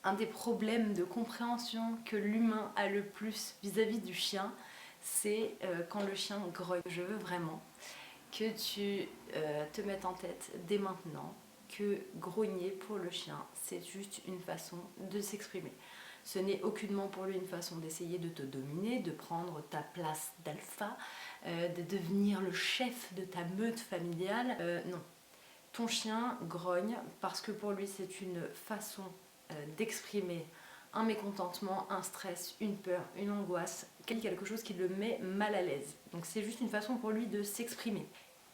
Un des problèmes de compréhension que l'humain a le plus vis-à-vis du chien, c'est quand le chien grogne. Je veux vraiment que tu te mettes en tête dès maintenant que grogner pour le chien, c'est juste une façon de s'exprimer. Ce n'est aucunement pour lui une façon d'essayer de te dominer, de prendre ta place d'alpha, de devenir le chef de ta meute familiale. Non. Ton chien grogne parce que pour lui c'est une façon d'exprimer un mécontentement, un stress, une peur, une angoisse, quelque chose qui le met mal à l'aise. Donc c'est juste une façon pour lui de s'exprimer.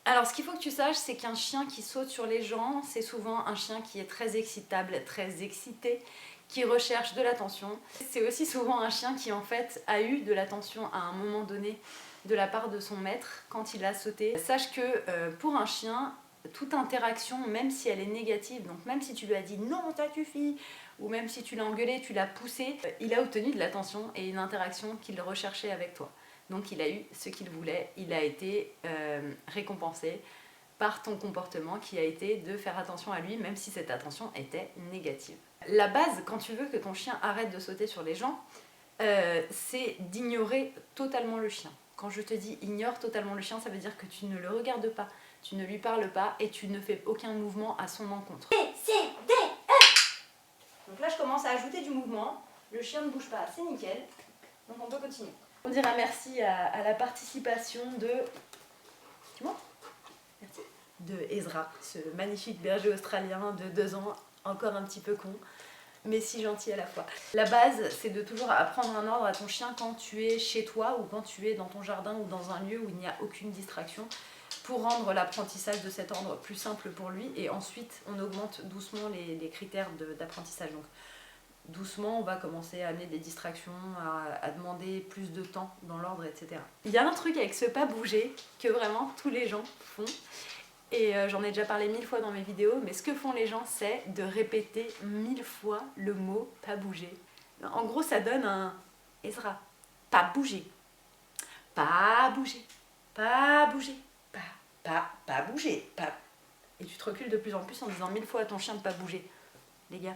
Alors ce qu'il faut que tu saches, c'est qu'un chien qui saute sur les gens, c'est souvent un chien qui est très excitable, très excité, qui recherche de l'attention. C'est aussi souvent un chien qui en fait a eu de l'attention à un moment donné de la part de son maître quand il a sauté. Sache que pour un chien, toute interaction, même si elle est négative, donc même si tu lui as dit non ça suffit, ou même si tu l'as engueulé, tu l'as poussé, il a obtenu de l'attention et une interaction qu'il recherchait avec toi. Donc il a eu ce qu'il voulait, il a été récompensé par ton comportement qui a été de faire attention à lui, même si cette attention était négative. La base, quand tu veux que ton chien arrête de sauter sur les gens, c'est d'ignorer totalement le chien. Quand je te dis ignore totalement le chien, ça veut dire que tu ne le regardes pas, tu ne lui parles pas et tu ne fais aucun mouvement à son encontre. B, C, D, F. Donc là je commence à ajouter du mouvement, le chien ne bouge pas, c'est nickel, donc on peut continuer. On dira merci à la participation de... Tu vois ? Merci. De Ezra, ce magnifique berger australien de 2 ans, encore un petit peu con, mais si gentil à la fois. La base, c'est de toujours apprendre un ordre à ton chien quand tu es chez toi ou quand tu es dans ton jardin ou dans un lieu où il n'y a aucune distraction, pour rendre l'apprentissage de cet ordre plus simple pour lui, et ensuite on augmente doucement les critères d'apprentissage. Donc doucement on va commencer à amener des distractions, à demander plus de temps dans l'ordre, etc. Il y a un truc avec ce pas bouger que vraiment tous les gens font, et j'en ai déjà parlé 1000 fois dans mes vidéos, mais ce que font les gens, c'est de répéter 1000 fois le mot pas bouger. En gros ça donne un Ezra, pas bouger, pas bouger, pas bouger, pas bouger, pas... Et tu te recules de plus en plus en disant 1000 fois à ton chien de pas bouger. Les gars,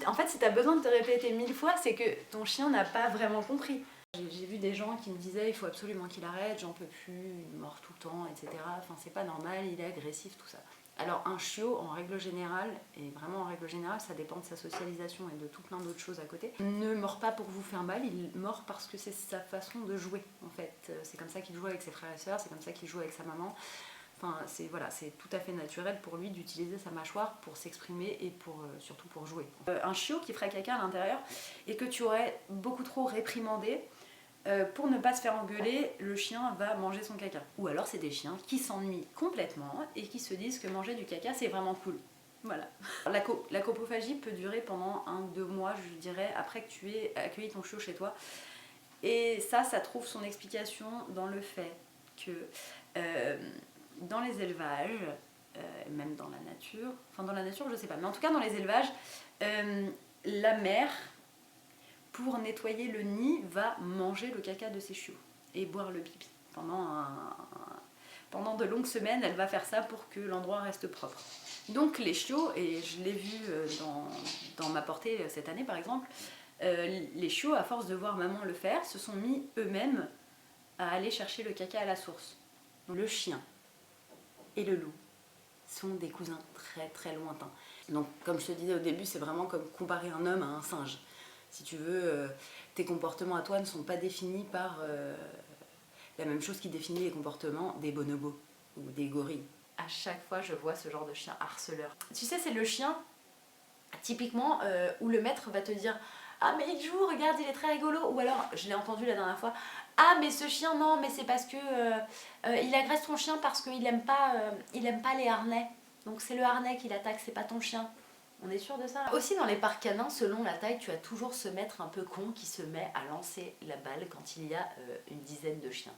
en fait si t'as besoin de te répéter 1000 fois, c'est que ton chien n'a pas vraiment compris. J'ai vu des gens qui me disaient il faut absolument qu'il arrête, j'en peux plus, il mord tout le temps, etc. Enfin c'est pas normal, il est agressif, tout ça. Alors un chiot en règle générale, et vraiment en règle générale, ça dépend de sa socialisation et de tout plein d'autres choses à côté, ne mord pas pour vous faire mal, il mord parce que c'est sa façon de jouer en fait. C'est comme ça qu'il joue avec ses frères et sœurs, c'est comme ça qu'il joue avec sa maman. Enfin, c'est tout à fait naturel pour lui d'utiliser sa mâchoire pour s'exprimer et surtout pour jouer. Un chiot qui ferait caca à l'intérieur et que tu aurais beaucoup trop réprimandé, pour ne pas se faire engueuler, le chien va manger son caca. Ou alors c'est des chiens qui s'ennuient complètement et qui se disent que manger du caca c'est vraiment cool. Voilà. La coprophagie peut durer pendant 1 ou 2 mois, je dirais, après que tu aies accueilli ton chiot chez toi. Et ça trouve son explication dans le fait que dans les élevages, même dans la nature, enfin dans la nature je sais pas, mais en tout cas dans les élevages, la mère, pour nettoyer le nid, va manger le caca de ses chiots et boire le pipi. Pendant de longues semaines, elle va faire ça pour que l'endroit reste propre. Donc les chiots, et je l'ai vu dans ma portée cette année par exemple, les chiots, à force de voir maman le faire, se sont mis eux-mêmes à aller chercher le caca à la source. Donc, le chien et le loup sont des cousins très très lointains. Donc comme je te disais au début, c'est vraiment comme comparer un homme à un singe. Si tu veux, tes comportements à toi ne sont pas définis par la même chose qui définit les comportements des bonobos ou des gorilles. À chaque fois, je vois ce genre de chien harceleur. Tu sais, c'est le chien, typiquement, où le maître va te dire « Ah mais il joue, regarde, il est très rigolo » ou alors, je l'ai entendu la dernière fois « Ah mais ce chien, non, mais c'est parce que il agresse ton chien parce qu'il aime pas les harnais. Donc c'est le harnais qui l'attaque, c'est pas ton chien. » On est sûr de ça? Aussi dans les parcs canins, selon la taille, tu as toujours ce maître un peu con qui se met à lancer la balle quand il y a une dizaine de chiens.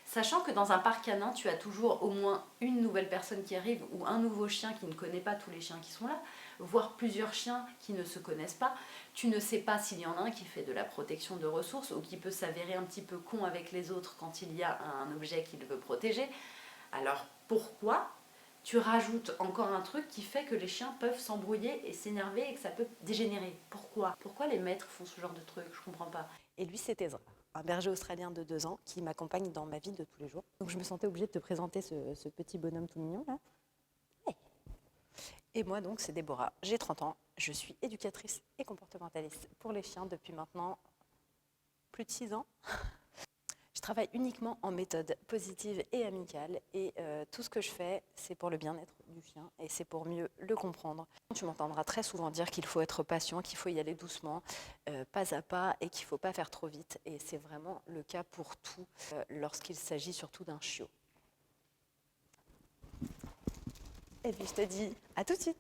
Sachant que dans un parc canin, tu as toujours au moins une nouvelle personne qui arrive ou un nouveau chien qui ne connaît pas tous les chiens qui sont là, voire plusieurs chiens qui ne se connaissent pas. Tu ne sais pas s'il y en a un qui fait de la protection de ressources ou qui peut s'avérer un petit peu con avec les autres quand il y a un objet qu'il veut protéger. Alors pourquoi tu rajoutes encore un truc qui fait que les chiens peuvent s'embrouiller et s'énerver et que ça peut dégénérer. Pourquoi les maîtres font ce genre de truc? Je comprends pas. Et lui, c'est Ezra, un berger australien de 2 ans qui m'accompagne dans ma vie de tous les jours. Donc je me sentais obligée de te présenter ce petit bonhomme tout mignon là. Hey. Et moi donc, c'est Déborah, j'ai 30 ans, je suis éducatrice et comportementaliste pour les chiens depuis maintenant plus de 6 ans. Je travaille uniquement en méthode positive et amicale et tout ce que je fais, c'est pour le bien-être du chien et c'est pour mieux le comprendre. Tu m'entendras très souvent dire qu'il faut être patient, qu'il faut y aller doucement, pas à pas et qu'il ne faut pas faire trop vite. Et c'est vraiment le cas pour tout lorsqu'il s'agit surtout d'un chiot. Et puis je te dis à tout de suite.